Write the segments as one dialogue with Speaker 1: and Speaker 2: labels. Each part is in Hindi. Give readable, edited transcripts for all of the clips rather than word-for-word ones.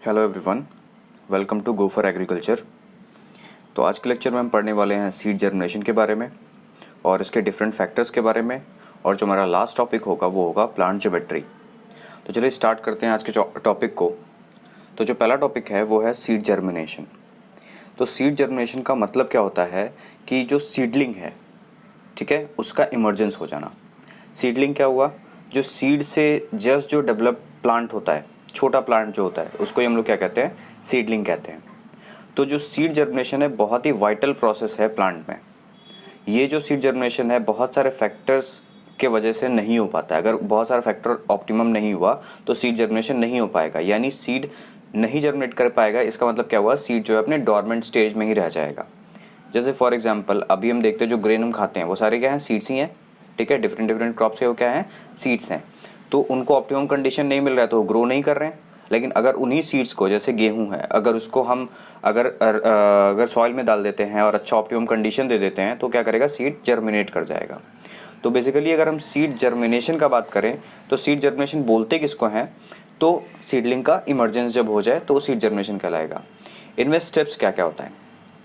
Speaker 1: Hello everyone, welcome to go for agriculture. तो आज के लेक्चर में हम पढ़ने वाले हैं सीड जर्मिनेशन के बारे में और इसके डिफरेंट फैक्टर्स के बारे में, और जो हमारा लास्ट टॉपिक होगा वो होगा प्लांट ज्योमेट्री। तो चलिए स्टार्ट करते हैं आज के टॉपिक को। तो जो पहला टॉपिक है वो है सीड जर्मिनेशन। तो सीड जर्मिनेशन का मतलब क्या होता है कि जो सीडलिंग है, ठीक है, उसका इमर्जेंस हो जाना। सीडलिंग क्या हुआ? जो सीड से जस्ट जो डेवलप प्लांट होता है, छोटा प्लांट जो होता है, उसको हम लोग क्या कहते हैं? सीडलिंग कहते हैं। तो जो सीड जर्मिनेशन है बहुत ही वाइटल प्रोसेस है प्लांट में। ये जो सीड जर्मिनेशन है बहुत सारे फैक्टर्स के वजह से नहीं हो पाता है। अगर बहुत सारा फैक्टर ऑप्टिमम नहीं हुआ तो सीड जर्मिनेशन नहीं हो पाएगा, यानी सीड नहीं जर्मिनेट कर पाएगा। इसका मतलब क्या हुआ? सीड जो है अपने डॉर्मेंट स्टेज में ही रह जाएगा। जैसे फॉर एग्जांपल अभी हम देखते हैं जो ग्रेन हम खाते हैं वो सारे क्या हैं? सीड्स ही हैं, ठीक है। डिफरेंट डिफरेंट क्रॉप्स के वो क्या हैं? सीड्स हैं। तो उनको ऑप्टिमम कंडीशन नहीं मिल रहा है तो वो ग्रो नहीं कर रहे हैं। लेकिन अगर उन्हीं सीड्स को, जैसे गेहूं है, अगर उसको हम अगर सॉइल में डाल देते हैं और अच्छा ऑप्टिमम कंडीशन दे देते हैं तो क्या करेगा? सीड जर्मिनेट कर जाएगा। तो बेसिकली अगर हम सीड जर्मिनेशन का बात करें तो सीड जर्मिनेशन बोलते किसको हैं? तो सीडलिंग का इमरजेंस जब हो जाए तो वो सीड जर्मिनेशन कहलाएगा। इनमें स्टेप्स क्या क्या होता है,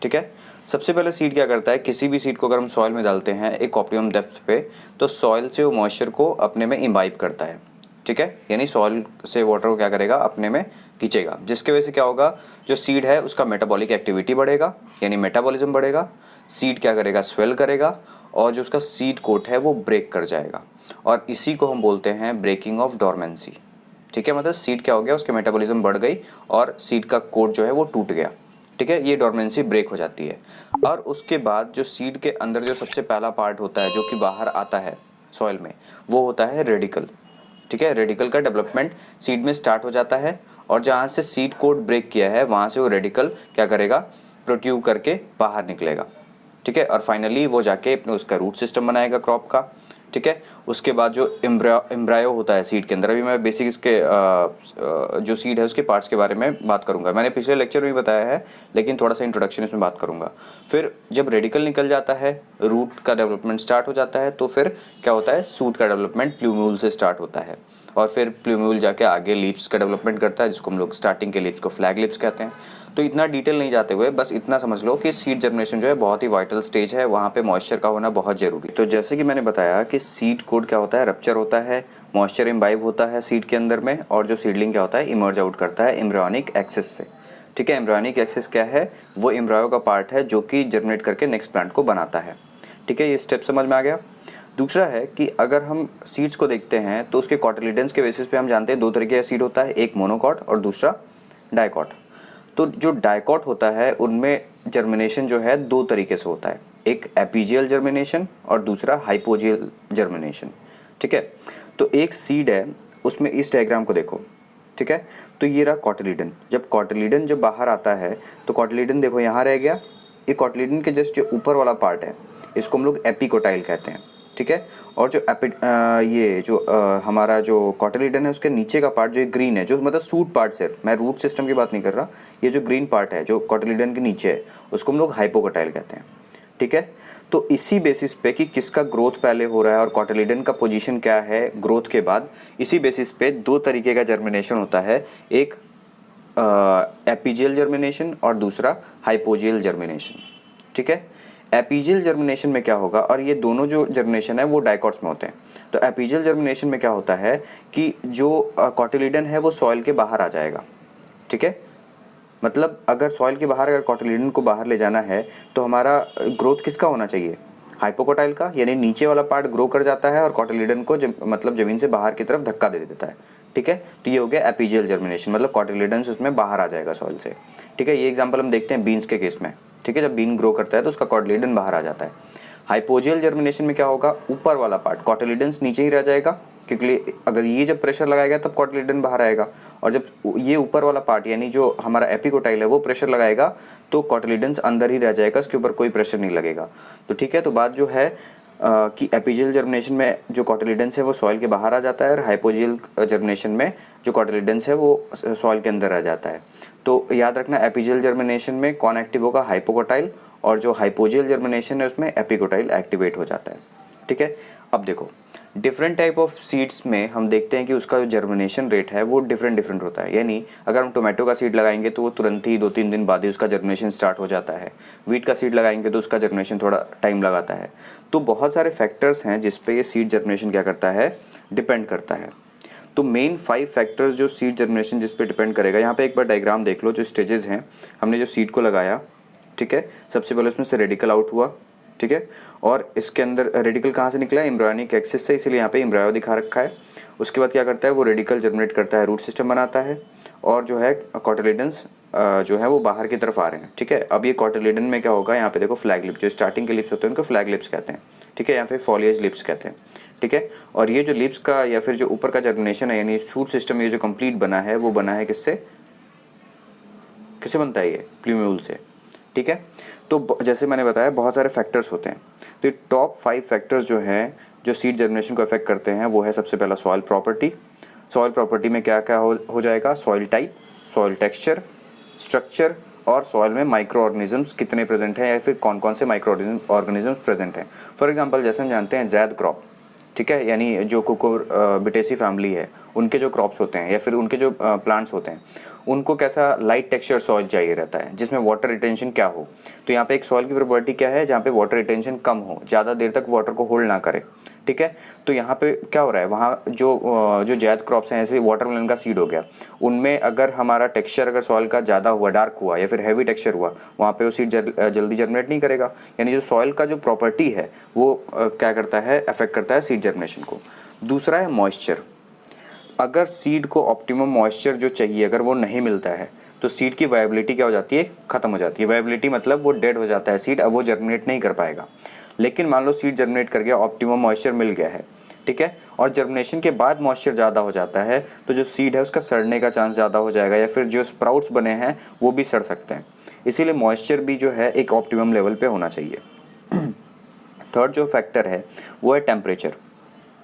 Speaker 1: ठीक है। सबसे पहले सीड क्या करता है? किसी भी सीड को अगर हम सॉइल में डालते हैं एक ऑप्टिमम डेप्थ पे, तो सॉइल से वो मॉइस्चर को अपने में इम्बाइब करता है, ठीक है। यानी सॉइल से वाटर को क्या करेगा? अपने में खींचेगा, जिसके वजह से क्या होगा? जो सीड है उसका मेटाबॉलिक एक्टिविटी बढ़ेगा, यानी मेटाबॉलिज्म बढ़ेगा। सीड क्या करेगा? स्वेल करेगा, और जो उसका सीड कोट है वो ब्रेक कर जाएगा, और इसी को हम बोलते हैं ब्रेकिंग ऑफ डोरमेंसी, ठीक है। मतलब सीड क्या हो गया? उसके मेटाबॉलिज्म बढ़ गई और सीड का कोट जो है वो टूट गया, ठीक है। ये डोरमेंसी ब्रेक हो जाती है। और उसके बाद जो सीड के अंदर जो सबसे पहला पार्ट होता है जो कि बाहर आता है सॉइल में, वो होता है रेडिकल, ठीक है। रेडिकल का डेवलपमेंट सीड में स्टार्ट हो जाता है, और जहाँ से सीड कोट ब्रेक किया है वहाँ से वो रेडिकल क्या करेगा? प्रोट्यूब करके बाहर निकलेगा, ठीक है। और फाइनली वो जाके अपने उसका रूट सिस्टम बनाएगा क्रॉप का, ठीक है। उसके बाद जो एम्ब्रायो होता है सीड के अंदर, अभी मैं बेसिक इसके जो सीड है उसके पार्ट्स के बारे में बात करूंगा। मैंने पिछले लेक्चर में भी बताया है, लेकिन थोड़ा सा इंट्रोडक्शन इसमें बात करूंगा। फिर जब रेडिकल निकल जाता है, रूट का डेवलपमेंट स्टार्ट हो जाता है, तो फिर क्या होता है? सूट का डेवलपमेंट प्लूम्यूल से स्टार्ट होता है, और फिर प्लूम्यूल जाके आगे लीव्स का डेवलपमेंट करता है, जिसको हम लोग स्टार्टिंग के लीव्स को फ्लैग लीव्स कहते हैं। तो इतना डिटेल नहीं जाते हुए बस इतना समझ लो कि सीड जर्मिनेशन जो है बहुत ही वाइटल स्टेज है, वहाँ पे मॉइस्चर का होना बहुत जरूरी। तो जैसे कि मैंने बताया कि सीड कोड क्या होता है? रप्चर होता है, मॉइस्चर इम्बाइब होता है सीड के अंदर में, और जो सीडलिंग क्या होता है? इमर्ज आउट करता है एम्ब्रियोनिक एक्सिस से, ठीक है। एम्ब्रियोनिक एक्सिस क्या है? वो एम्ब्रियो का पार्ट है जो कि जर्मिनेट करके नेक्स्ट प्लांट को बनाता है, ठीक है। ये स्टेप समझ में आ गया। दूसरा है कि अगर हम सीड्स को देखते हैं तो उसके कॉटिलिडेंस के बेसिस पे हम जानते हैं दो तरीके का सीड होता है, एक मोनोकॉट और दूसरा डाइकॉट। तो जो डाइकॉट होता है उनमें जर्मिनेशन जो है दो तरीके से होता है, एक एपीजियल जर्मिनेशन और दूसरा हाइपोजियल जर्मिनेशन, ठीक है। तो एक सीड है, उसमें इस डायग्राम को देखो, ठीक है। तो ये रहा कॉटिलिडन। जब कॉटिलिडन जब बाहर आता है तो कॉटिलिडन देखो यहाँ रह गया। ये कॉटिलिडन के जस्ट जो ऊपर वाला पार्ट है इसको हम लोग एपिकोटाइल कहते हैं, ठीक है। और जो ये जो हमारा जो कॉटिलिडन है उसके नीचे का पार्ट जो ग्रीन है, जो मतलब सूट पार्ट, सिर्फ मैं रूट सिस्टम की बात नहीं कर रहा, ये जो ग्रीन पार्ट है जो कॉटिलिडन के नीचे है उसको हम लोग हाइपोकोटाइल कहते हैं, ठीक है। तो इसी बेसिस पे कि किसका ग्रोथ पहले हो रहा है और कॉटिलिडन का पोजीशन क्या है ग्रोथ के बाद, इसी बेसिस पे दो तरीके का जर्मिनेशन होता है, एक एपीजियल जर्मिनेशन और दूसरा हाइपोजियल जर्मिनेशन, ठीक है। एपीजियल जर्मिनेशन में क्या होगा, और ये दोनों जो जर्मिनेशन है वो डाइकॉट्स में होते हैं। तो एपीजियल जर्मिनेशन में क्या होता है कि जो कॉटिलिडन है वो सॉइल के बाहर आ जाएगा, ठीक है। मतलब अगर सॉइल के बाहर अगर कॉटिलिडन को बाहर ले जाना है तो हमारा ग्रोथ किसका होना चाहिए? हाइपोकोटाइल का, यानी नीचे वाला पार्ट ग्रो कर जाता है और कॉटिलिडन को मतलब जमीन से बाहर की तरफ धक्का दे देता है, ठीक है। तो ये हो गया एपीजियल जर्मिनेशन, मतलब कॉटिलिडन उसमें बाहर आ जाएगा सॉइल से, ठीक है। ये एग्जांपल हम देखते हैं बीन्स के केस में, ठीक है। जब बीन ग्रो करता है तो उसका कॉटिलिडन बाहर आ जाता है। हाइपोजियल जर्मिनेशन में क्या होगा? ऊपर वाला पार्ट कॉटिलिडन नीचे ही रह जाएगा, क्योंकि अगर ये जब प्रेशर लगाएगा तब कॉटिलिडन बाहर आएगा, और जब ये ऊपर वाला पार्ट यानी जो हमारा एपिकोटाइल है वो प्रेशर लगाएगा तो कॉटिलिडन अंदर ही रह जाएगा, इसके ऊपर कोई प्रेशर नहीं लगेगा। तो ठीक है, तो बात जो है कि एपीजियल जर्मिनेशन में जो कॉटिलिडन्स है वो सॉइल के बाहर आ जाता है, और हाइपोजियल जर्मिनेशन में जो कॉटिलिडन्स है वो सॉइल के अंदर रह जाता है। तो याद रखना, एपीजियल जर्मिनेशन में कौन एक्टिव होगा? हाइपोकोटाइल, और जो हाइपोजियल जर्मिनेशन है उसमें एपिकोटाइल एक्टिवेट हो जाता है, ठीक है। अब देखो, डिफरेंट टाइप ऑफ सीड्स में हम देखते हैं कि उसका जो जर्मिनेशन रेट है वो डिफरेंट होता है। यानी अगर हम टोमेटो का सीड लगाएंगे तो वो तुरंत ही 2-3 दिन बाद ही उसका जर्मिनेशन स्टार्ट हो जाता है। वीट का सीड लगाएंगे तो उसका जर्मिनेशन थोड़ा टाइम लगाता है। तो बहुत सारे फैक्टर्स हैं जिस पे ये सीड जर्मिनेशन क्या करता है, डिपेंड करता है। तो मेन 5 फैक्टर्स जो सीड जर्मिनेशन जिस पे डिपेंड करेगा, यहाँ पे एक बार डायग्राम देख लो जो स्टेजेस हैं। हमने जो सीड को लगाया, ठीक है, सबसे पहले उसमें से रेडिकल आउट हुआ, ठीक है, और इसके अंदर रेडिकल कहाँ से निकला, एम्ब्रायोनिक एक्सिस से, इसलिए यहाँ पे एम्ब्रायो दिखा रखा है। उसके बाद क्या करता है, वो रेडिकल जर्मिनेट करता है, रूट सिस्टम बनाता है, और जो है कॉटिलेडन्स जो है वो बाहर की तरफ आ रहे हैं, ठीक है। अब ये कॉटिलेडन में क्या होगा, यहाँ पे देखो फ्लैग लिप्स, जो स्टार्टिंग के लिप्स होते हैं उनको फ्लैग लिप्स कहते हैं, ठीक है, या फिर फॉलिएज लिप्स कहते हैं, ठीक है। और ये जो लिप्स का या फिर जो ऊपर का जर्मिनेशन है, यानी रूट सिस्टम ये जो कंप्लीट बना है वो बना है किससे बनता है, ये प्लूम्यूल से, ठीक है। तो जैसे मैंने बताया बहुत सारे फैक्टर्स होते हैं। तो टॉप 5 फैक्टर्स जो हैं जो सीड जर्मिनेशन को अफेक्ट करते हैं वो है सबसे पहला सॉइल प्रॉपर्टी। सॉइल प्रॉपर्टी में क्या क्या हो जाएगा, soil type, soil texture, structure, और सॉइल में माइक्रो ऑर्गेनिजम्स कितने प्रेजेंट हैं या फिर कौन कौन से माइक्रो ऑर्गेनिजम्स प्रेजेंट हैं। फॉर एग्जांपल जैसे हम जानते हैं जैद क्रॉप, ठीक है, यानी जो कुकुरबिटेसी फैमिली है उनके जो क्रॉप्स होते हैं या फिर उनके जो प्लांट्स होते हैं उनको कैसा लाइट टेक्सचर सॉइल चाहिए रहता है जिसमें वाटर रिटेंशन क्या हो। तो यहाँ पे एक सॉइल की प्रॉपर्टी क्या है, जहाँ पे वाटर रिटेंशन कम हो, ज़्यादा देर तक वाटर को होल्ड ना करे, ठीक है। तो यहाँ पे क्या हो रहा है, वहाँ जो जैद क्रॉप्स हैं, जैसे वाटरमेलन का सीड हो गया, उनमें अगर हमारा टेक्सचर अगर सॉइल का ज़्यादा हुआ, डार्क हुआ या फिर हैवी टेक्सचर हुआ, वहाँ पे वो सीड जल्दी जर्मिनेट नहीं करेगा। यानी जो सॉइल का जो प्रॉपर्टी है वो क्या करता है, अफेक्ट करता है सीड जर्मिनेशन को। दूसरा है मॉइस्चर। अगर सीड को ऑप्टिमम मॉइस्चर जो चाहिए अगर वो नहीं मिलता है तो सीड की वायबिलिटी क्या हो जाती है, खत्म हो जाती है। वायबिलिटी मतलब वो डेड हो जाता है सीड, अब वो जर्मिनेट नहीं कर पाएगा। लेकिन मान लो सीड जर्मिनेट कर गया, ऑप्टिमम मॉइस्चर मिल गया है, ठीक है, और जर्मिनेशन के बाद मॉइस्चर ज़्यादा हो जाता है तो जो सीड है उसका सड़ने का चांस ज़्यादा हो जाएगा या फिर जो स्प्राउट्स बने हैं वो भी सड़ सकते हैं। इसीलिए मॉइस्चर भी जो है एक ऑप्टिमम लेवल पे होना चाहिए। थर्ड जो फैक्टर है वो है टेम्परेचर,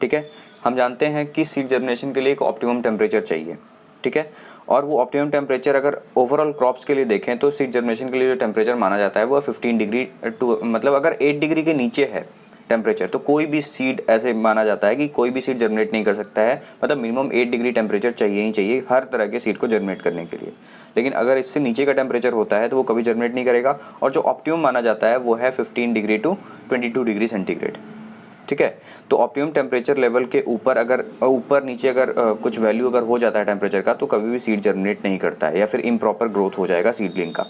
Speaker 1: ठीक है। हम जानते हैं कि सीड जर्मिनेशन के लिए एक ऑप्टिमम टेम्परेचर चाहिए, ठीक है, और वो ऑप्टिमम टेम्परेचर अगर ओवरऑल क्रॉप्स के लिए देखें तो सीड जर्मिनेशन के लिए जो टेम्परेचर माना जाता है वो 15 डिग्री टू, मतलब अगर 8 डिग्री के नीचे है टेम्परेचर तो कोई भी सीड, ऐसे माना जाता है कि कोई भी सीड जर्मिनेट नहीं कर सकता है। मतलब मिनिमम 8 डिग्री टेम्परेचर चाहिए ही चाहिए हर तरह के सीड को जर्मिनेट करने के लिए। लेकिन अगर इससे नीचे का टेम्परेचर होता है तो वो कभी जर्मिनेट नहीं करेगा। और जो ऑप्टिमम माना जाता है वो है 15 डिग्री टू 22 डिग्री सेंटीग्रेड, ठीक है। तो ऑप्टिमम टेम्परेचर लेवल के ऊपर अगर ऊपर नीचे अगर कुछ वैल्यू अगर हो जाता है टेम्परेचर का तो कभी भी सीड जर्मिनेट नहीं करता है या फिर इम्प्रॉपर ग्रोथ हो जाएगा सीडलिंग का,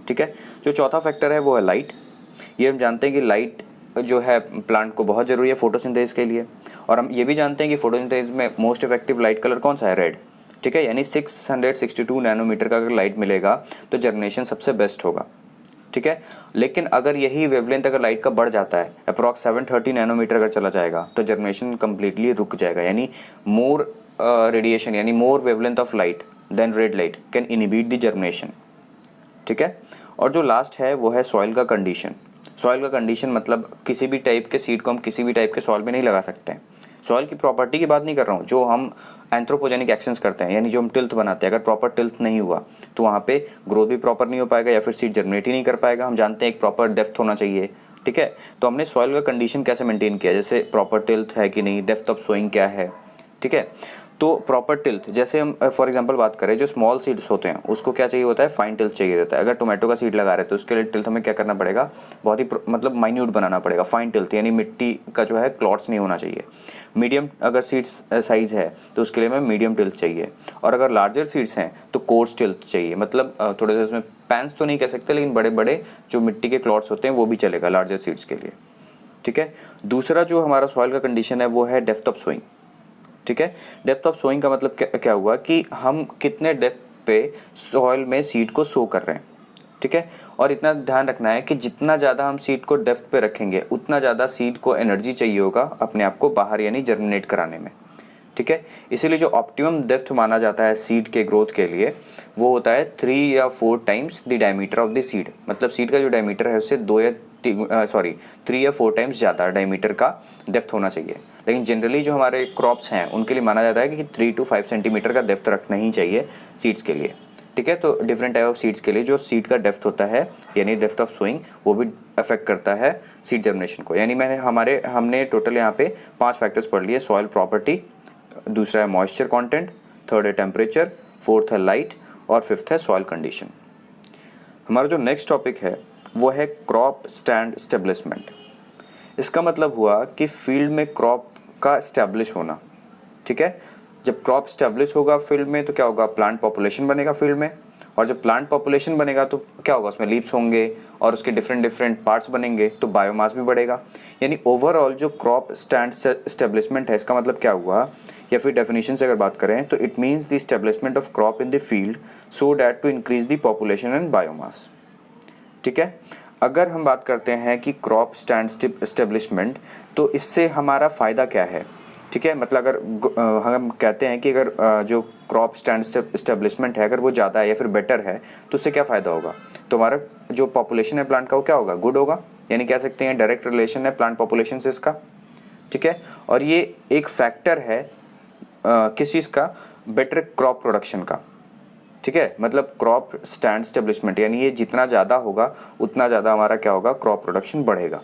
Speaker 1: ठीक है। जो चौथा फैक्टर है वो है लाइट। ये हम जानते हैं कि लाइट जो है प्लांट को बहुत ज़रूरी है फोटोसिंथेसिस के लिए, और हम ये भी जानते हैं कि फोटोसिंथेसिस में मोस्ट इफेक्टिव लाइट कलर कौन सा है, रेड, ठीक है। यानी 662 नैनोमीटर का अगर लाइट मिलेगा तो जर्मिनेशन सबसे बेस्ट होगा, ठीक है। लेकिन अगर यही वेवलेंथ अगर लाइट का बढ़ जाता है, अप्रॉक्स 730 नैनोमीटर अगर चला जाएगा तो जर्मिनेशन कम्प्लीटली रुक जाएगा। यानी मोर रेडिएशन यानी more wavelength of light then red light can inhibit the germination, ठीक है। और जो लास्ट है वो है सॉइल का कंडीशन। सॉइल का कंडीशन मतलब किसी भी टाइप के सीड को हम किसी भी टाइप के सॉइल में नहीं लगा सकते हैं। सॉइल की प्रॉपर्टी की बात नहीं कर रहा हूँ, जो हम एंथ्रोपोजेनिक एक्शंस करते हैं यानी जो हम टिल्थ बनाते हैं, अगर प्रॉपर टिल्थ नहीं हुआ तो वहाँ पे ग्रोथ भी प्रॉपर नहीं हो पाएगा या फिर सीड जर्मिनेट ही नहीं कर पाएगा। हम जानते हैं एक प्रॉपर डेप्थ होना चाहिए, ठीक है। तो हमने सॉइल का कंडीशन कैसे मेंटेन किया, जैसे प्रॉपर टिल्थ है कि नहीं, डेप्थ ऑफ सोइंग क्या है, ठीक है। तो प्रॉपर टिल्थ, जैसे हम फॉर एग्जांपल बात करें, जो स्मॉल सीड्स होते हैं उसको क्या चाहिए होता है, फाइन टिल्थ चाहिए रहता है। अगर टोमेटो का सीड लगा रहे हैं तो उसके लिए टिल्थ हमें क्या करना पड़ेगा, बहुत ही मतलब माइन्यूट बनाना पड़ेगा, फाइन टिल्थ, यानी मिट्टी का जो है क्लॉट्स नहीं होना चाहिए। मीडियम अगर सीड्स साइज़ है तो उसके लिए हमें मीडियम टिल्थ चाहिए, और अगर लार्जर सीड्स हैं तो कोर्स टिल्थ चाहिए। मतलब थोड़े से उसमें पैंस तो नहीं कह सकते लेकिन बड़े बड़े जो मिट्टी के क्लॉट्स होते हैं वो भी चलेगा लार्जर सीड्स के लिए, ठीक है। दूसरा जो हमारा सॉइल का कंडीशन है वो है डेप्थ ऑफ सोइंग, ठीक है। डेप्थ ऑफ सोइंग का मतलब क्या हुआ कि हम कितने डेप्थ पे सॉइल में सीड को सो कर रहे हैं, ठीक है। और इतना ध्यान रखना है कि जितना ज़्यादा हम सीड को डेप्थ पे रखेंगे उतना ज़्यादा सीड को एनर्जी चाहिए होगा अपने आप को बाहर यानी जर्मिनेट कराने में, ठीक है। इसीलिए जो ऑप्टिमम डेप्थ माना जाता है सीड के ग्रोथ के लिए वो होता है 3 या 4 times the diameter of the seed. मतलब सीड का जो डायमीटर है उससे 3 या 4 टाइम्स ज़्यादा डायमीटर का डेप्थ होना चाहिए। लेकिन जनरली जो हमारे क्रॉप्स हैं उनके लिए माना जाता है कि 3 to 5 सेंटीमीटर का डेप्थ रखना ही चाहिए सीड्स के लिए, ठीक है। तो डिफरेंट टाइप ऑफ सीड्स के लिए जो सीड का डेप्थ होता है यानी डेप्थ ऑफ सोइंग वो भी अफेक्ट करता है सीड जर्मिनेशन को। यानी हमने टोटल यहाँ पे 5 फैक्टर्स पढ़ लिए। सॉइल प्रॉपर्टी, दूसरा है मॉइस्चर कंटेंट, थर्ड है टेम्परेचर, फोर्थ है लाइट और फिफ्थ है सॉइल कंडीशन। हमारा जो नेक्स्ट टॉपिक है वो है क्रॉप स्टैंड स्टेब्लिशमेंट। इसका मतलब हुआ कि फील्ड में क्रॉप का स्टैब्लिश होना। ठीक है, जब क्रॉप स्टैब्लिश होगा फील्ड में तो क्या होगा, प्लांट पॉपुलेशन बनेगा फील्ड में, और जब प्लांट पॉपुलेशन बनेगा तो क्या होगा, उसमें लीव्स होंगे और उसके डिफरेंट डिफरेंट पार्ट्स बनेंगे तो बायोमास भी बढ़ेगा। यानी ओवरऑल जो क्रॉप स्टैंड स्टेब्लिशमेंट है, इसका मतलब क्या हुआ, या फिर डेफिनेशन से अगर बात करें तो it means the establishment of crop in the field so that to increase the population and biomass. ठीक है, अगर हम बात करते हैं कि क्रॉप स्टैंड स्टेब्लिशमेंट, तो इससे हमारा फ़ायदा क्या है। ठीक है, मतलब अगर हम कहते हैं कि अगर जो क्रॉप स्टैंड स्टेब्लिशमेंट है अगर वो ज़्यादा है या फिर बेटर है तो उससे क्या फ़ायदा होगा, तो हमारा जो पॉपुलेशन है प्लांट का वो क्या होगा, गुड होगा। यानी कह सकते हैं डायरेक्ट रिलेशन है प्लांट पॉपुलेशन से इसका। ठीक है, और ये एक फैक्टर है किस चीज़ का, बेटर क्रॉप प्रोडक्शन का। ठीक है, मतलब क्रॉप स्टैंड स्टेब्लिशमेंट यानी ये जितना ज़्यादा होगा उतना ज़्यादा हमारा क्या होगा, क्रॉप प्रोडक्शन बढ़ेगा।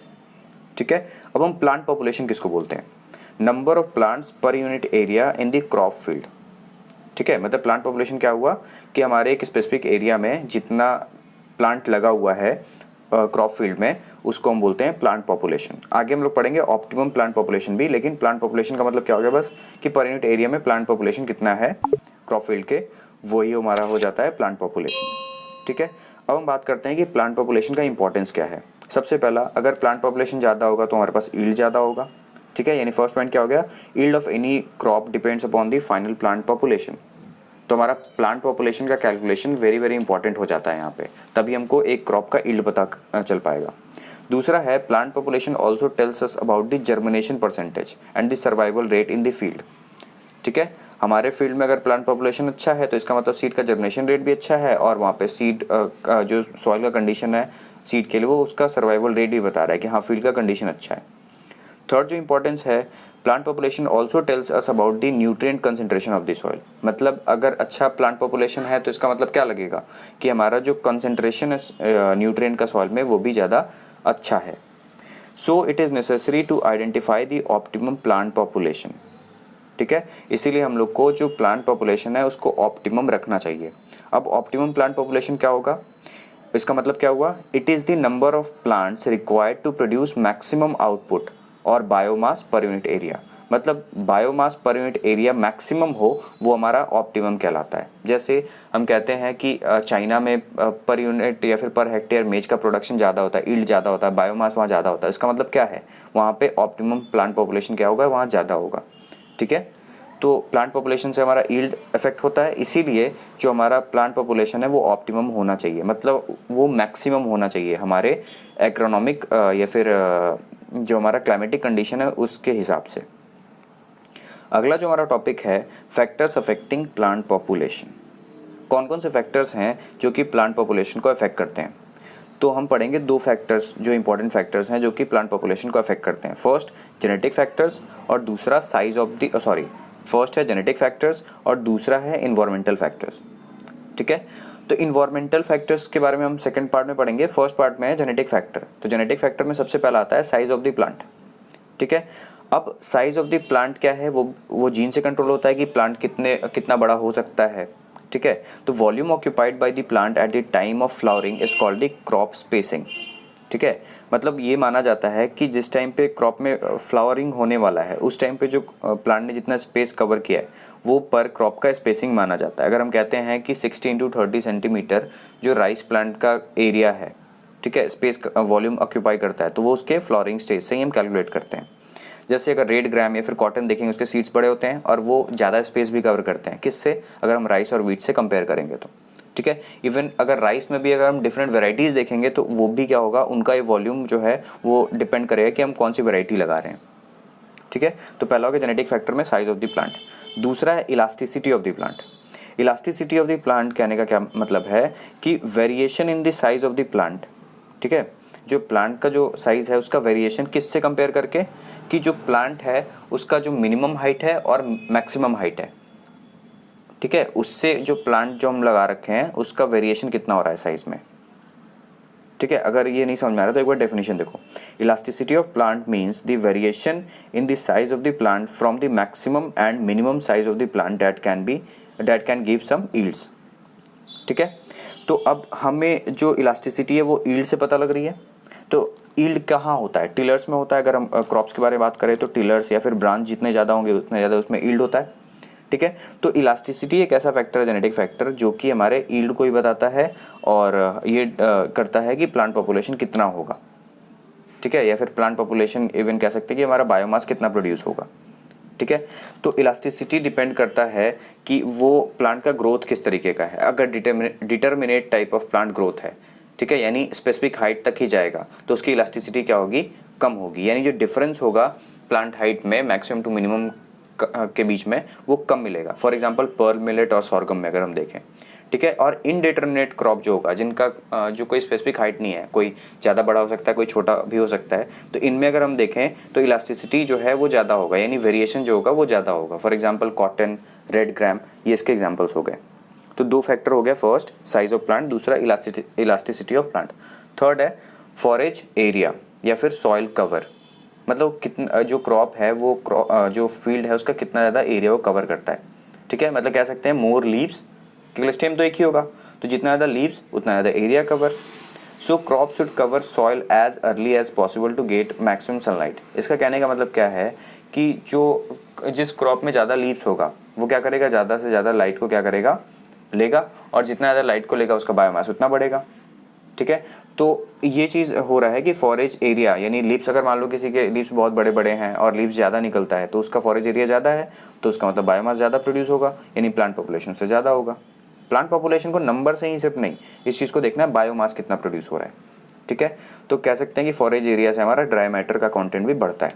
Speaker 1: ठीक है, अब हम प्लांट पॉपुलेशन किसको बोलते हैं, नंबर ऑफ प्लांट्स पर unit area in the crop field. ठीक है, मतलब प्लांट पॉपुलेशन क्या हुआ कि हमारे एक स्पेसिफिक एरिया में जितना प्लांट लगा हुआ है क्रॉप फील्ड में, उसको हम बोलते हैं प्लांट पॉपुलेशन। आगे हम लोग पढ़ेंगे ऑप्टिमम प्लांट पॉपुलेशन भी, लेकिन प्लांट पॉपुलेशन का मतलब क्या हो गया बस कि पर यूनिट एरिया में प्लांट पॉपुलेशन कितना है क्रॉप फील्ड के, वही हमारा हो जाता है प्लांट पॉपुलेशन। ठीक है, अब हम बात करते हैं कि प्लांट पॉपुलेशन का इंपॉर्टेंस क्या है। सबसे पहला, अगर प्लांट पॉपुलेशन ज़्यादा होगा तो हमारे पास ईल्ड ज़्यादा होगा। ठीक है, यानी फर्स्ट पॉइंट क्या हो गया, yield of any crop depends upon the final plant population. तो हमारा प्लांट पॉपुलेशन का कैलकुलेशन वेरी वेरी इंपॉर्टेंट हो जाता है यहाँ पे, तभी हमको एक क्रॉप का ईल्ड पता चल पाएगा। दूसरा है plant population also tells us about the germination percentage and the survival rate in the field. ठीक है, हमारे फील्ड में अगर प्लांट पॉपुलेशन अच्छा है तो इसका मतलब सीड का जर्मिनेशन रेट भी अच्छा है, और वहाँ पे सीड का जो सॉइल का कंडीशन है सीड के लिए वो उसका सर्वाइवल रेट भी बता रहा है कि हाँ फील्ड का कंडीशन अच्छा है। थर्ड जो इंपॉर्टेंस है, plant population also tells us about the nutrient concentration of the soil. मतलब अगर अच्छा प्लांट पॉपुलेशन है तो इसका मतलब क्या लगेगा कि हमारा जो कंसंट्रेशन है न्यूट्रिएंट का सॉइल में वो भी ज़्यादा अच्छा है। So it is necessary to identify the optimum plant population. ठीक है, इसीलिए हम लोग को जो प्लांट पॉपुलेशन है उसको ऑप्टिमम रखना चाहिए। अब ऑप्टिमम प्लांट पॉपुलेशन क्या होगा, इसका मतलब क्या हुआ, it is the number of plants required to produce maximum output और बायोमास पर यूनिट एरिया। मतलब biomass per unit area maximum हो वो हमारा ऑप्टिमम कहलाता है। जैसे हम कहते हैं कि चाइना में पर यूनिट या फिर पर हेक्टेयर मेज का प्रोडक्शन ज़्यादा होता है, ईल्ड ज़्यादा होता है, बायोमास वहाँ ज़्यादा होता है। इसका मतलब क्या है, वहाँ पे ऑप्टिमम प्लांट पॉपुलेशन क्या होगा, वहाँ ज़्यादा होगा। ठीक है, तो प्लांट पॉपुलेशन से हमारा ईल्ड इफेक्ट होता है, इसीलिए जो हमारा प्लांट पॉपुलेशन है वो ऑप्टिमम होना चाहिए, मतलब वो मैक्सिमम होना चाहिए हमारे एग्रोनॉमिक या फिर जो हमारा क्लाइमेटिक कंडीशन है उसके हिसाब से। अगला जो हमारा टॉपिक है, फैक्टर्स अफेक्टिंग प्लांट पॉपुलेशन। कौन कौन से फैक्टर्स हैं जो कि प्लांट पॉपुलेशन को अफेक्ट करते हैं, तो हम पढ़ेंगे 2 फैक्टर्स जो इंपॉर्टेंट फैक्टर्स हैं जो कि प्लांट पॉपुलेशन को अफेक्ट करते हैं। फर्स्ट जेनेटिक फैक्टर्स और दूसरा फर्स्ट है जेनेटिक फैक्टर्स और दूसरा है इन्वायरमेंटल फैक्टर्स। ठीक है, तो इन्वायरमेंटल फैक्टर्स के बारे में हम सेकंड पार्ट में पढ़ेंगे। फर्स्ट पार्ट में है जेनेटिक फैक्टर। तो जेनेटिक फैक्टर में सबसे पहला आता है साइज ऑफ द प्लांट। ठीक है, अब साइज ऑफ द प्लांट क्या है, वो जीन से कंट्रोल होता है कि प्लांट कितना बड़ा हो सकता है। ठीक है, तो volume occupied by the plant at the time of flowering is called the crop spacing. ठीक है, मतलब ये माना जाता है कि जिस टाइम पे क्रॉप में फ्लावरिंग होने वाला है उस टाइम पे जो प्लांट ने जितना स्पेस कवर किया है वो पर क्रॉप का स्पेसिंग माना जाता है। अगर हम कहते हैं कि 60 × 30 सेंटीमीटर जो राइस प्लांट का एरिया है, ठीक है, स्पेस वॉल्यूम ऑक्यूपाई करता है, तो वो उसके फ्लावरिंग स्टेज से ही हम कैलकुलेट करते हैं। जैसे अगर रेड ग्राम या फिर कॉटन देखेंगे उसके सीड्स बड़े होते हैं और वो ज़्यादा स्पेस भी कवर करते हैं, किससे, अगर हम राइस और वीट से कंपेयर करेंगे तो। ठीक है, इवन अगर राइस में भी अगर हम डिफरेंट वेराइटीज़ देखेंगे तो वो भी क्या होगा, उनका ये वॉल्यूम जो है वो डिपेंड करेगा कि हम कौन सी वेराइटी लगा रहे हैं। ठीक है, तो पहला हो गया जेनेटिक फैक्टर में साइज ऑफ द प्लांट। दूसरा है elasticity of the plant. Elasticity of the plant कहने का क्या मतलब है कि variation in the size of the plant. ठीक है, जो प्लांट का जो साइज़ है उसका वेरिएशन किससे कंपेयर करके, कि जो प्लांट है उसका जो मिनिमम हाइट है और मैक्सिमम हाइट है, ठीक है, उससे जो प्लांट जो हम लगा रखे हैं उसका वेरिएशन कितना हो रहा है साइज़ में। ठीक है, अगर ये नहीं समझ में आ रहा तो एक बार डेफिनेशन देखो। Elasticity of plant means the variation in the size of the plant from the maximum and minimum size of the plant that can give some yields. ठीक है, तो अब हमें जो इलास्टिसिटी है वो यील्ड से पता लग रही है। तो यील्ड कहाँ होता है? टिलर्स में होता है। अगर हम क्रॉप्स के बारे में बात करें तो टिलर्स या फिर ब्रांच जितने ज़्यादा होंगे उतने ज़्यादा उसमें यील्ड होता है। ठीक है, तो इलास्टिसिटी एक ऐसा फैक्टर है, जेनेटिक फैक्टर, जो कि हमारे यील्ड को ही बताता है और ये करता है कि प्लांट पॉपुलेशन कितना होगा। ठीक है, या फिर प्लांट पॉपुलेशन इवन कह सकते हैं कि हमारा बायोमास कितना प्रोड्यूस होगा। ठीक है, तो इलास्टिसिटी डिपेंड करता है कि वो प्लांट का ग्रोथ किस तरीके का है। अगर determinate type of plant growth है, ठीक है, यानी स्पेसिफिक हाइट तक ही जाएगा, तो उसकी इलास्टिसिटी क्या होगी? कम होगी। यानी जो डिफरेंस होगा प्लांट हाइट में मैक्सिमम टू मिनिमम के बीच में वो कम मिलेगा। फॉर एग्जांपल पर्ल मिलेट और सॉर्गम में अगर हम देखें। ठीक है, और इनडिटरमिनेट क्रॉप जो होगा, जिनका जो कोई स्पेसिफिक हाइट नहीं है, कोई ज़्यादा बड़ा हो सकता है, कोई छोटा भी हो सकता है, तो इनमें अगर हम देखें तो इलास्टिसिटी जो है वो ज़्यादा होगा, यानी वेरिएशन जो होगा वो ज़्यादा होगा। फॉर एग्जांपल कॉटन, रेड ग्राम, ये इसके एग्जांपल्स हो गए। तो दो फैक्टर हो गया, फर्स्ट साइज ऑफ प्लांट, दूसरा इलास्टिसिटी ऑफ प्लांट। थर्ड है फॉरेज एरिया या फिर सॉइल कवर, मतलब कितना जो क्रॉप है वो जो फील्ड है उसका कितना ज़्यादा एरिया वो कवर करता है। ठीक है, मतलब कह सकते हैं मोर लीव्स, क्योंकि स्टेम तो एक ही होगा, तो जितना ज़्यादा लीव्स उतना ज़्यादा area cover. So crop should cover soil as early as possible to get maximum sunlight. इसका कहने का मतलब क्या है कि जो जिस क्रॉप में ज़्यादा लीव्स होगा वो क्या करेगा? ज़्यादा से ज़्यादा लाइट को क्या करेगा? लेगा, और जितना ज़्यादा लाइट को लेगा उसका बायोमास उतना बढ़ेगा। ठीक है, तो ये चीज़ हो रहा है कि फॉरेज एरिया, यानी लीव्स, अगर मान लो किसी के लीव्स बहुत बड़े बड़े हैं और लीव्स ज़्यादा निकलता है तो उसका फॉरेज एरिया ज़्यादा है, तो उसका मतलब बायोमास ज़्यादा प्रोड्यूस होगा, यानी प्लांट पॉपुलेशन से ज़्यादा होगा। प्लांट पॉपुलेशन को नंबर से ही सिर्फ नहीं, इस चीज़ को देखना है बायोमास कितना प्रोड्यूस हो रहा है। ठीक है, तो कह सकते हैं कि फॉरेज एरिया से हमारा ड्राई मैटर का कॉन्टेंट भी बढ़ता है।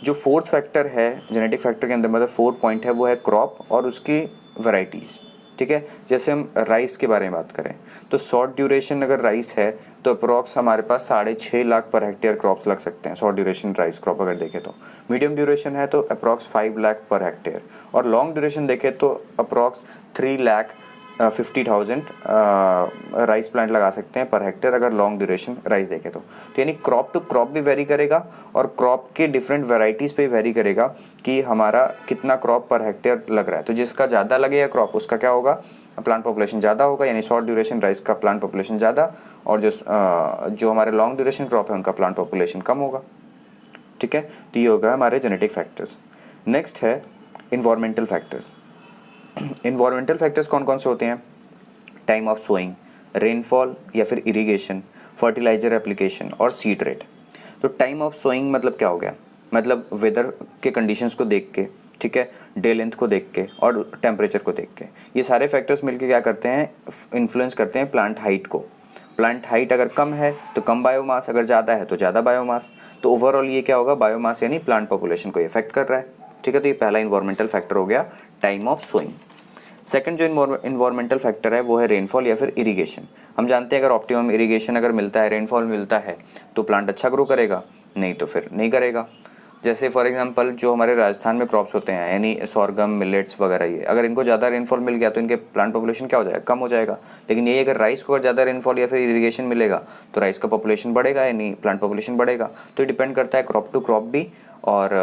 Speaker 1: जो फोर्थ फैक्टर है जेनेटिक फैक्टर के अंदर, मतलब 4 पॉइंट है, वो है क्रॉप और उसकी वैरायटीज़। ठीक है, जैसे हम राइस के बारे में बात करें तो शॉर्ट ड्यूरेशन अगर राइस है तो अप्रॉक्स हमारे पास 6.5 लाख पर हेक्टेयर क्रॉप्स लग सकते हैं, शॉर्ट ड्यूरेशन राइस क्रॉप अगर देखें तो। मीडियम ड्यूरेशन है तो अप्रॉक्स 5 लाख पर हेक्टेयर, और लॉन्ग ड्यूरेशन देखें तो अप्रॉक्स 3,50,000 राइस प्लांट लगा सकते हैं पर हेक्टेयर अगर लॉन्ग ड्यूरेशन राइस देखें तो। यानी क्रॉप टू क्रॉप भी वेरी करेगा और क्रॉप के डिफरेंट वेराइटीज़ पे वेरी करेगा कि हमारा कितना क्रॉप पर हेक्टेयर लग रहा है। तो जिसका ज़्यादा लगेगा क्रॉप उसका क्या होगा? प्लांट पॉपुलेशन ज़्यादा होगा, यानी शॉर्ट ड्यूरेशन राइस का प्लांट पॉपुलेशन ज़्यादा, और जो हमारे लॉन्ग ड्यूरेशन क्रॉप है उनका प्लांट पॉपुलेशन कम होगा। ठीक है, तो ये होगा हमारे जेनेटिक फैक्टर्स। नेक्स्ट है इन्वायरमेंटल फैक्टर्स। इन्वायरमेंटल फैक्टर्स कौन कौन से होते हैं? टाइम ऑफ सोइंग, रेनफॉल या फिर इरिगेशन, फर्टिलाइजर एप्लीकेशन और सीड रेट। तो टाइम ऑफ सोइंग मतलब क्या हो गया? मतलब वेदर के कंडीशंस को देख के, ठीक है, डे लेंथ को देख के और टेम्परेचर को देख के, ये सारे फैक्टर्स मिलके क्या करते हैं? इन्फ्लुएंस करते हैं प्लांट हाइट को। प्लांट हाइट अगर कम है तो कम बायोमास, अगर ज़्यादा है तो ज़्यादा बायोमास। तो ओवरऑल ये क्या होगा? बायोमास यानी प्लांट पॉपुलेशन को इफेक्ट कर रहा है। ठीक है, तो ये पहला इन्वायरमेंटल फैक्टर हो गया, टाइम ऑफ सोइंग। सेकंड जो इन्वायरमेंटल फैक्टर है वो है रेनफॉल या फिर इरिगेशन। हम जानते हैं अगर ऑप्टिमम इरिगेशन अगर मिलता है, रेनफॉल मिलता है, तो प्लांट अच्छा ग्रो करेगा, नहीं तो फिर नहीं करेगा। जैसे फॉर एग्जांपल जो हमारे राजस्थान में क्रॉप्स होते हैं, यानी सॉर्गम, मिलेट्स वगैरह, ये अगर इनको ज़्यादा रेनफॉल मिल गया तो इनके प्लांट पॉपुलेशन क्या हो जाएगा? कम हो जाएगा। लेकिन यही अगर राइस को अगर ज़्यादा रेनफॉल या फिर इरिगेशन मिलेगा तो राइस का पॉपुलेशन बढ़ेगा, यानी प्लांट पॉपुलेशन बढ़ेगा। तो ये डिपेंड करता है क्रॉप टू क्रॉप भी, और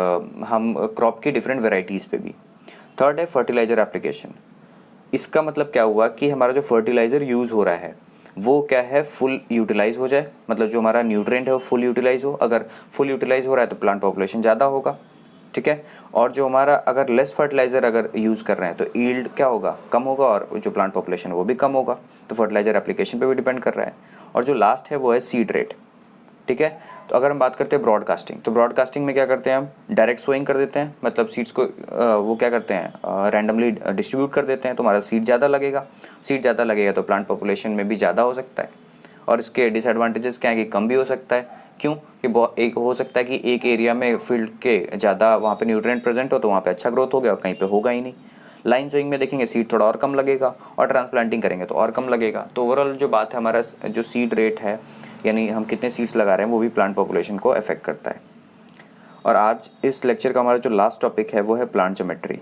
Speaker 1: हम क्रॉप की डिफरेंट वेराइटीज़ पे भी। थर्ड है फर्टिलाइजर एप्लीकेशन। इसका मतलब क्या हुआ कि हमारा जो फर्टिलाइज़र यूज़ हो रहा है वो क्या है? फुल यूटिलाइज हो जाए, मतलब जो हमारा न्यूट्रिएंट है वो फुल यूटिलाइज हो। अगर फुल यूटिलाइज हो रहा है तो प्लांट पॉपुलेशन ज़्यादा होगा। ठीक है, और जो हमारा अगर लेस फर्टिलाइज़र अगर यूज़ कर रहे हैं तो यील्ड क्या होगा? कम होगा, और जो प्लांट पॉपुलेशन है वो भी कम होगा। तो फर्टिलाइजर एप्लीकेशन पे भी डिपेंड कर रहा है। और जो लास्ट है वो है सीड रेट। ठीक है, तो अगर हम बात करते हैं ब्रॉडकास्टिंग, तो ब्रॉडकास्टिंग में क्या करते हैं? हम डायरेक्ट सोइंग कर देते हैं, मतलब सीड्स को वो क्या करते हैं? रैंडमली डिस्ट्रीब्यूट कर देते हैं, तो हमारा सीड ज़्यादा लगेगा। सीड ज़्यादा लगेगा तो प्लांट पॉपुलेशन में भी ज़्यादा हो सकता है। और इसके डिसएडवांटेजेस क्या है कि कम भी हो सकता है। क्यों? कि एक हो सकता है कि एक एरिया में फील्ड के ज़्यादा वहाँ पे न्यूट्रिएंट प्रेजेंट हो तो वहाँ पे अच्छा ग्रोथ हो गया और कहीं पे होगा ही नहीं। लाइन सोइंग में देखेंगे सीड थोड़ा और कम लगेगा, और ट्रांसप्लांटिंग करेंगे तो और कम लगेगा। तो ओवरऑल जो बात है, हमारा जो सीड रेट है, यानी हम कितने सीड्स लगा रहे हैं, वो भी प्लांट पॉपुलेशन को अफेक्ट करता है। और आज इस लेक्चर का हमारा जो लास्ट टॉपिक है वो है प्लांट ज्योमेट्री।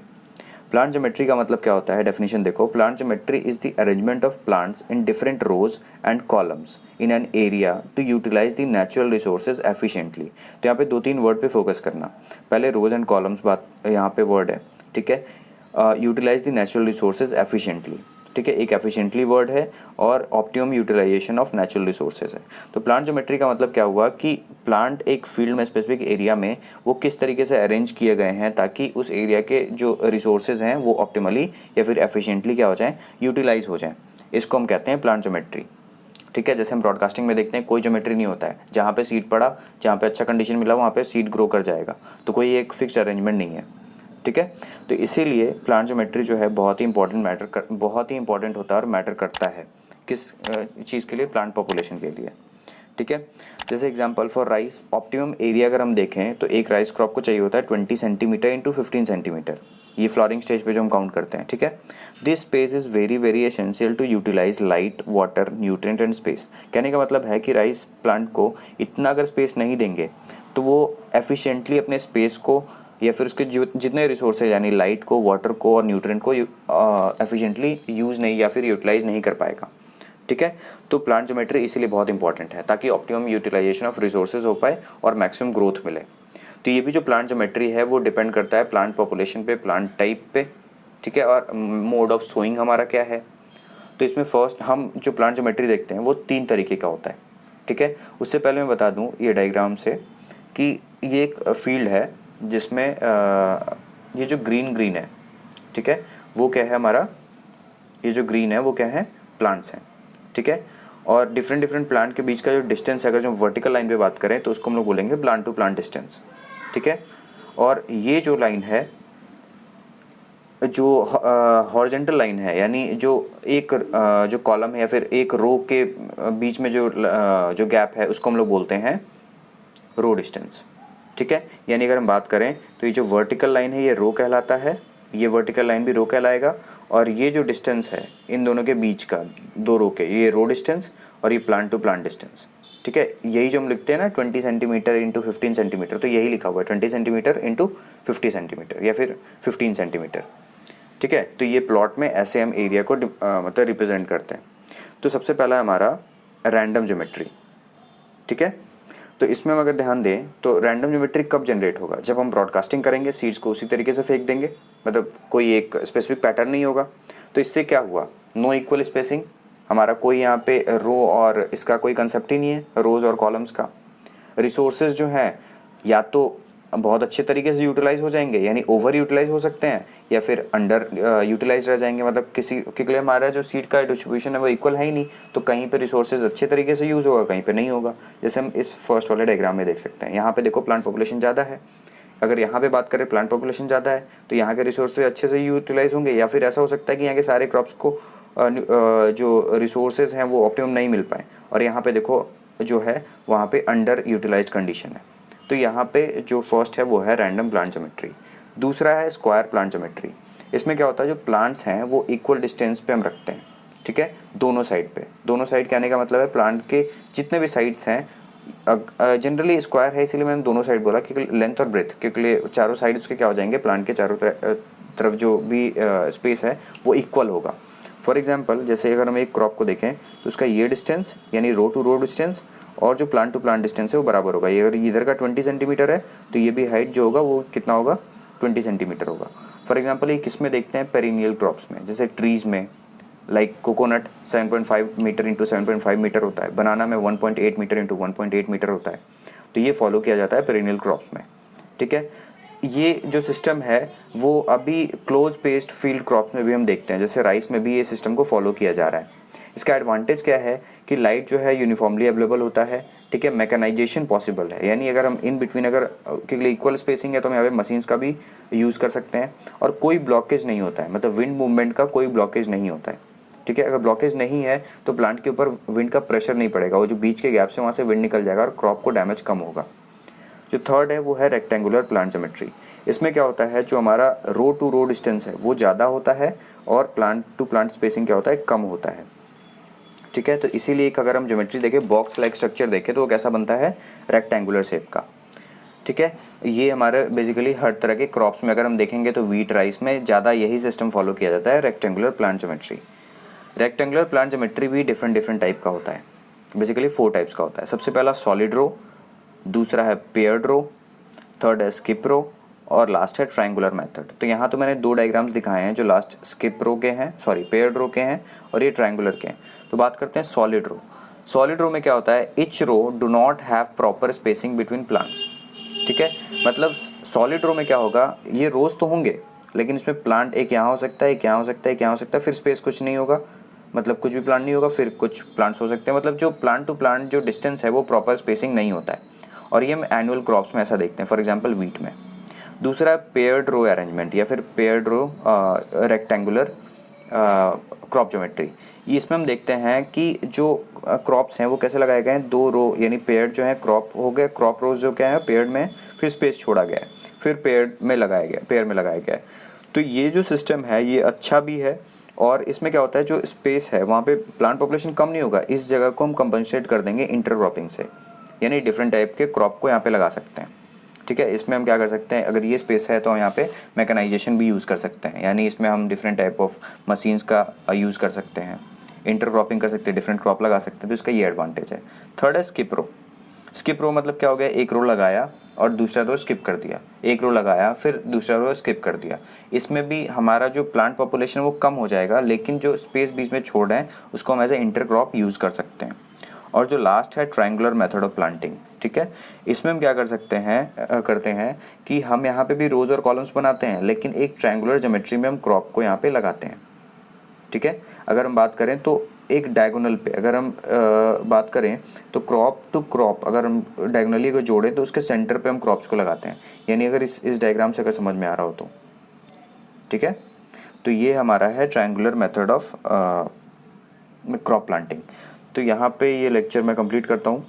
Speaker 1: प्लांट ज्योमेट्री का मतलब क्या होता है, डेफिनेशन देखो, plant geometry is the arrangement of plants in different rows and columns in an area to utilize the natural resources efficiently. तो यहाँ पे 2-3 वर्ड पे फोकस करना। पहले रोज एंड कॉलम्स बात यहाँ पे वर्ड है, ठीक है। Utilize the natural resources efficiently, ठीक है, एक एफिशिएंटली वर्ड है, और optimum utilization of natural resources है। तो प्लांट ज्योमेट्री का मतलब क्या हुआ कि प्लांट एक फील्ड में, स्पेसिफिक एरिया में वो किस तरीके से अरेंज किए गए हैं ताकि उस एरिया के जो रिसोर्सेज हैं वो ऑप्टिमली या फिर एफिशिएंटली क्या हो जाएं, यूटिलाइज हो जाएं। इसको हम कहते हैं प्लांट ज्योमेट्री, ठीक है। जैसे हम ब्रॉडकास्टिंग में देखते हैं कोई ज्योमेट्री नहीं होता है, जहाँ पे सीड पड़ा, जहाँ पे अच्छा कंडीशन मिला वहाँ पे सीड ग्रो कर जाएगा, तो कोई एक फिक्स्ड अरेंजमेंट नहीं है, ठीक है। तो इसीलिए प्लांट ज्योमेट्री जो है बहुत ही इंपॉर्टेंट होता है और मैटर करता है किस चीज़ के लिए, प्लांट पॉपुलेशन के लिए, ठीक है। जैसे example for rice, optimum area अगर हम देखें तो एक राइस क्रॉप को चाहिए होता है 20 सेंटीमीटर इंटू 15 सेंटीमीटर, ये फ्लोरिंग स्टेज पे जो हम काउंट करते हैं, ठीक है। This space is very very essential to utilize light, water, nutrient and space. कहने का मतलब है कि राइस प्लांट को इतना अगर स्पेस नहीं देंगे तो वो एफिशिएंटली अपने स्पेस को या फिर उसके जितने रिसोर्सेज यानी लाइट को, वाटर को और न्यूट्रिएंट को एफिशिएंटली यूज़ नहीं या फिर यूटिलाइज नहीं कर पाएगा, ठीक है। तो प्लांट ज्योमेट्री इसीलिए बहुत इंपॉर्टेंट है ताकि ऑप्टिमम यूटिलाइजेशन ऑफ रिसोर्सेज हो पाए और मैक्सिमम ग्रोथ मिले। तो ये भी जो प्लांट ज्योमेट्री है वो डिपेंड करता है प्लांट पॉपुलेशन पे, प्लांट टाइप पे, ठीक है, और मोड ऑफ सोइंग हमारा क्या है। तो इसमें फर्स्ट हम जो प्लांट ज्योमेट्री देखते हैं वो 3 तरीके का होता है, ठीक है। उससे पहले मैं बता दूं ये डायग्राम से कि ये एक फील्ड है जिसमें ये जो ग्रीन है, ठीक है, वो क्या है हमारा, ये जो ग्रीन है वो क्या है, प्लांट्स हैं, ठीक है। और डिफरेंट प्लांट के बीच का जो डिस्टेंस है, अगर जो वर्टिकल लाइन पे बात करें तो उसको हम लोग बोलेंगे प्लांट टू प्लांट डिस्टेंस, ठीक है। और ये जो लाइन है, जो हॉरिजॉन्टल लाइन है, यानी जो एक जो कॉलम है या फिर एक रो के बीच में जो गैप है उसको हम लोग बोलते हैं रो डिस्टेंस, ठीक है। यानी अगर हम बात करें तो ये जो वर्टिकल लाइन है ये रो कहलाता है, ये वर्टिकल लाइन भी रो कहलाएगा, और ये जो डिस्टेंस है इन दोनों के बीच का 2 रो के, ये रो डिस्टेंस और ये प्लांट टू प्लांट डिस्टेंस, ठीक है। यही जो हम लिखते हैं ना 20 सेंटीमीटर इंटू 15 सेंटीमीटर, तो यही लिखा हुआ है 20 सेंटीमीटर इंटू 50 सेंटीमीटर या फिर 15 सेंटीमीटर, ठीक है। तो ये प्लॉट में ऐसे हम एरिया को मतलब रिप्रेजेंट करते हैं। तो सबसे पहला है हमारा रैंडम ज्योमेट्री, ठीक है। तो इसमें हम अगर ध्यान दें तो रैंडम ज्योमेट्री कब जनरेट होगा, जब हम ब्रॉडकास्टिंग करेंगे, सीड्स को उसी तरीके से फेंक देंगे, मतलब कोई एक स्पेसिफिक पैटर्न नहीं होगा। तो इससे क्या हुआ, नो इक्वल स्पेसिंग, हमारा कोई यहाँ पे रो और इसका कोई कंसेप्ट ही नहीं है, रोज और कॉलम्स का। रिसोर्सेज जो हैं या तो बहुत अच्छे तरीके से यूटिलाइज हो जाएंगे, यानी ओवर यूटिलाइज हो सकते हैं, या फिर अंडर यूटिलाइज रह जाएंगे, मतलब किसी के लिए हमारा जो सीड का डिस्ट्रीब्यूशन है वो इक्वल है ही नहीं, तो कहीं पे रिसोर्सेज अच्छे तरीके से यूज़ होगा, कहीं पे नहीं होगा। जैसे हम इस फर्स्ट वाले डायग्राम में देख सकते हैं, यहाँ पे देखो प्लांट पॉपुलेशन ज़्यादा है, अगर यहाँ पे बात करें प्लांट पॉपुलेशन ज़्यादा है तो यहाँ के रिसोर्सेज अच्छे से यूटिलाइज होंगे, या फिर ऐसा हो सकता है कि यहाँ के सारे क्रॉप्स को जो रिसोर्सेज हैं वो ऑप्टिमम नहीं मिल पाए, और यहाँ पे देखो जो है वहाँ पे अंडर यूटिलाइज कंडीशन है। तो यहाँ पे जो फर्स्ट है वो है रैंडम प्लांट ज्योमेट्री। दूसरा है स्क्वायर प्लांट ज्योमेट्री। इसमें क्या होता है, जो प्लांट्स हैं वो इक्वल डिस्टेंस पे हम रखते हैं, ठीक है, दोनों साइड पे। दोनों साइड कहने का मतलब है प्लांट के जितने भी साइड्स हैं, जनरली स्क्वायर है इसीलिए मैंने दोनों साइड बोला क्योंकि लेंथ और ब्रेथ, क्योंकि चारों साइड उसके क्या हो जाएंगे, प्लांट के चारों तरफ जो भी स्पेस है वो इक्वल होगा। फॉर एग्जांपल जैसे अगर हम एक क्रॉप को देखें तो उसका ये डिस्टेंस यानी रो टू रो डिस्टेंस और जो प्लांट टू प्लांट डिस्टेंस है वो बराबर होगा। ये अगर इधर का 20 सेंटीमीटर है तो ये भी हाइट जो होगा वो कितना होगा, 20 सेंटीमीटर होगा। फॉर एग्जांपल ये किस में देखते हैं, पेरिनियल क्रॉप्स में, जैसे ट्रीज़ में, like coconut 7.5 metre into 7.5 metre होता है, बनाना में 1.8 मीटर इंटू 1.8 मीटर होता है। तो ये फॉलो किया जाता है पेरिनियल क्रॉप्स में, ठीक है। ये जो सिस्टम है वो अभी क्लोज पेस्ट फील्ड क्रॉप्स में भी हम देखते हैं, जैसे राइस में भी ये सिस्टम को फॉलो किया जा रहा है। इसका एडवांटेज क्या है कि लाइट जो है यूनिफॉर्मली अवेलेबल होता है, ठीक है, मैकेनाइजेशन पॉसिबल है, यानी अगर हम इन बिटवीन अगर के लिए इक्वल स्पेसिंग है तो हम यहाँ पे मशीन्स का भी यूज़ कर सकते हैं, और कोई ब्लॉकेज नहीं होता है, मतलब विंड मूवमेंट का कोई ब्लॉकेज नहीं होता है, ठीक है। अगर ब्लॉकेज नहीं है तो प्लांट के ऊपर विंड का प्रेशर नहीं पड़ेगा, वो जो बीच के गैप से वहाँ से विंड निकल जाएगा और क्रॉप को डैमेज कम होगा। जो थर्ड है वो है रेक्टेंगुलर प्लांट ज्योमेट्री। इसमें क्या होता है, जो हमारा रो टू रो डिस्टेंस है वो ज़्यादा होता है और प्लांट टू प्लांट स्पेसिंग क्या होता है, कम होता है, ठीक है। तो इसीलिए अगर हम ज्योमेट्री देखें, बॉक्स लाइक स्ट्रक्चर देखें तो वो कैसा बनता है, रेक्टेंगुलर शेप का, ठीक है। ये हमारे बेसिकली हर तरह के क्रॉप्स में अगर हम देखेंगे तो वीट, राइस में ज़्यादा यही सिस्टम फॉलो किया जाता है, rectangular plant geometry. Rectangular plant geometry भी डिफरेंट टाइप का होता है, बेसिकली 4 टाइप्स का होता है। सबसे पहला सॉलिड रो, दूसरा है पेयर्ड रो, थर्ड है स्किप रो और लास्ट है ट्रायंगुलर मेथड। तो यहाँ तो मैंने 2 डायग्राम्स दिखाए हैं जो लास्ट स्किप रो के हैं, सॉरी पेयर्ड रो के हैं और ये ट्रायंगुलर के हैं। तो बात करते हैं सॉलिड रो। सॉलिड रो में क्या होता है, each row do not have proper spacing between plants. ठीक है, मतलब सॉलिड रो में क्या होगा, ये रोज तो होंगे लेकिन इसमें प्लांट एक यहाँ हो सकता है, एक यहाँ हो सकता है, एक यहाँ हो सकता है, फिर स्पेस कुछ नहीं होगा, मतलब कुछ भी प्लांट नहीं होगा, फिर कुछ प्लांट्स हो सकते हैं। मतलब जो प्लांट टू प्लांट जो डिस्टेंस है वो प्रॉपर स्पेसिंग नहीं होता है, और ये हम एनुअल क्रॉप्स में ऐसा देखते हैं, फॉर एग्जांपल वीट में। दूसरा है पेयर्ड रो अरेंजमेंट या फिर पेयर्ड रो रेक्टेंगुलर क्रॉप ज्योमेट्री। इसमें हम देखते हैं कि जो क्रॉप्स हैं वो कैसे लगाए गए हैं, 2 रो यानी पेयर्ड जो है क्रॉप हो गए, क्रॉप रोज जो क्या है पेयर्ड में, फिर स्पेस छोड़ा गया है, फिर पेयर्ड में लगाया गया, पेयर में लगाया गया है। तो ये जो सिस्टम है ये अच्छा भी है, और इसमें क्या होता है जो स्पेस है वहाँ पे प्लांट पॉपुलेशन कम नहीं होगा, इस जगह को हम कंपनसेट कर देंगे इंटरक्रॉपिंग से, यानी डिफरेंट टाइप के क्रॉप को यहाँ पे लगा सकते हैं। ठीक है, इसमें हम क्या कर सकते हैं, अगर ये स्पेस है तो हम यहाँ पे मैकेनाइजेशन भी यूज़ कर सकते हैं, यानी इसमें हम डिफरेंट टाइप ऑफ मशीन्स का यूज़ कर सकते हैं, इंटरक्रॉपिंग कर सकते हैं, डिफरेंट क्रॉप लगा सकते हैं, तो इसका ये एडवांटेज है। थर्ड है स्किप रो। स्किप रो मतलब क्या हो गया, एक रो लगाया और दूसरा रो स्किप कर दिया, एक रो लगाया फिर दूसरा रो स्किप कर दिया। इसमें भी हमारा जो प्लांट पॉपुलेशन वो कम हो जाएगा, लेकिन जो स्पेस बीच में छोड़ रहे हैं उसको हम एज ए इंटरक्रॉप यूज़ कर सकते हैं। और जो लास्ट है ट्रायंगुलर मेथड ऑफ प्लांटिंग। ठीक है, इसमें हम क्या कर सकते हैं करते हैं कि हम यहाँ पे भी रोज और कॉलम्स बनाते हैं, लेकिन एक ट्रायंगुलर ज्योमेट्री में हम क्रॉप को यहाँ पे लगाते हैं। ठीक है, अगर हम बात करें तो एक डायगोनल पे अगर हम बात करें तो क्रॉप टू क्रॉप अगर हम डायगोनली को जोड़ें तो उसके सेंटर पे हम क्रॉप्स को लगाते हैं, यानी अगर इस डायग्राम से अगर समझ में आ रहा हो तो। ठीक है, तो ये हमारा है triangular method of crop planting. तो यहाँ पे ये लेक्चर मैं कंप्लीट करता हूँ।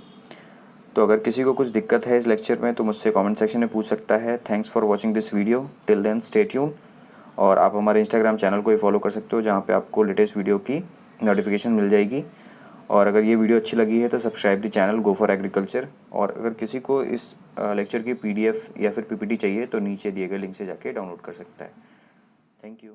Speaker 1: तो अगर किसी को कुछ दिक्कत है इस लेक्चर में तो मुझसे कमेंट सेक्शन में पूछ सकता है। Thanks for watching this video, till then stay tune. और आप हमारे इंस्टाग्राम चैनल को ही फॉलो कर सकते हो, जहाँ पे आपको लेटेस्ट वीडियो की नोटिफिकेशन मिल जाएगी। और अगर ये वीडियो अच्छी लगी है तो subscribe the channel go for agriculture. और अगर किसी को इस लेक्चर की PDF या फिर PPT चाहिए तो नीचे दिए गए लिंक से जाके डाउनलोड कर सकता है। Thank you.